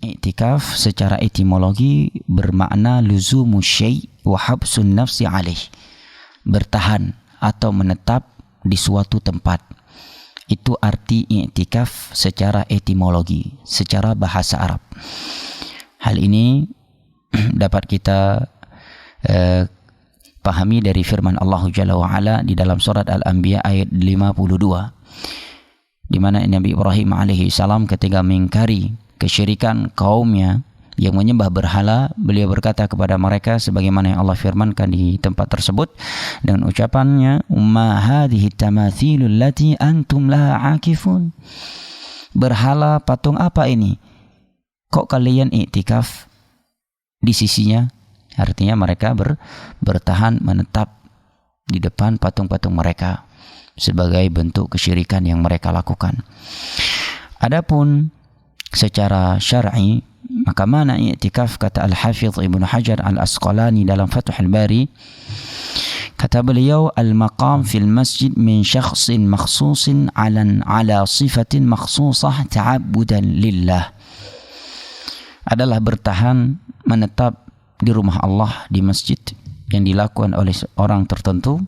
I'tikaf secara etimologi bermakna luzumu syai' wa habsun nafsi alaih, bertahan atau menetap di suatu tempat. Itu arti i'tikaf secara etimologi, secara bahasa Arab. Hal ini dapat kita pahami dari firman Allah Jalla wa Ala di dalam surat Al-Anbiya ayat 52, di mana Nabi Ibrahim alaihi salam ketika mengingkari kesyirikan kaumnya yang menyembah berhala, beliau berkata kepada mereka sebagaimana yang Allah firmankan di tempat tersebut dengan ucapannya, "Ma hadhihi tamathilul lati antum laha akifun." Berhala patung apa ini? Kok kalian i'tikaf di sisinya? Artinya mereka bertahan menetap di depan patung-patung mereka sebagai bentuk kesyirikan yang mereka lakukan. Adapun secara syar'i, maka mana i'tikaf, kata Al-Hafidh Ibnu Hajar Al-Asqalani dalam Fathul Bari, kata beliau, al-maqam fil masjid min syakhsin makhsusin ala sifatin makhsusah ta'abbudan lillah, adalah bertahan menetap di rumah Allah, di masjid yang dilakukan oleh orang tertentu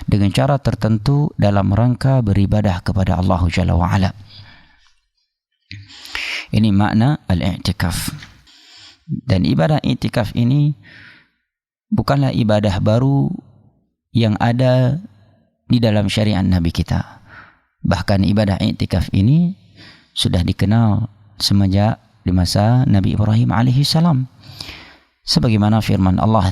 dengan cara tertentu dalam rangka beribadah kepada Allah Jalla wa Ala. Ini makna al-i'tikaf. Dan ibadah i'tikaf ini bukanlah ibadah baru yang ada di dalam syariat Nabi kita. Bahkan ibadah i'tikaf ini sudah dikenal semenjak di masa Nabi Ibrahim alaihi salam. Sebagaimana firman Allah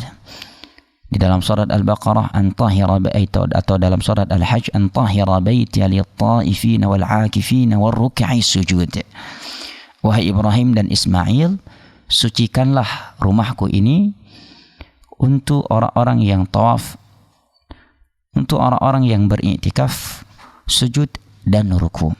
di dalam surat Al-Baqarah, an tahira baita, atau dalam surat Al-Hajj, an tahira baiti lit-taifin wal-'akifin war-ruk'i sujud. Wahai Ibrahim dan Ismail, sucikanlah rumahku ini untuk orang-orang yang tawaf, untuk orang-orang yang beriktikaf, sujud dan ruku.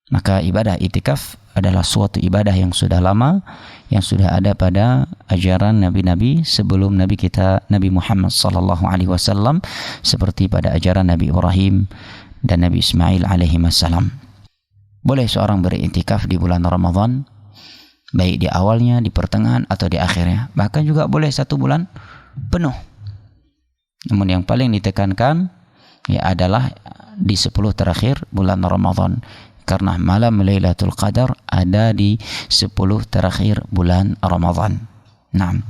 Maka ibadah iktikaf adalah suatu ibadah yang sudah lama, yang sudah ada pada ajaran nabi-nabi sebelum Nabi kita Nabi Muhammad sallallahu alaihi wasallam, seperti pada ajaran Nabi Ibrahim dan Nabi Ismail alaihi wassalam. Boleh seorang beriktikaf di bulan Ramadan, baik di awalnya, di pertengahan atau di akhirnya. Bahkan juga boleh 1 bulan penuh. Namun yang paling ditekankan adalah di 10 terakhir bulan Ramadan, karena malam Lailatul Qadar ada di 10 terakhir bulan Ramadan. Naam.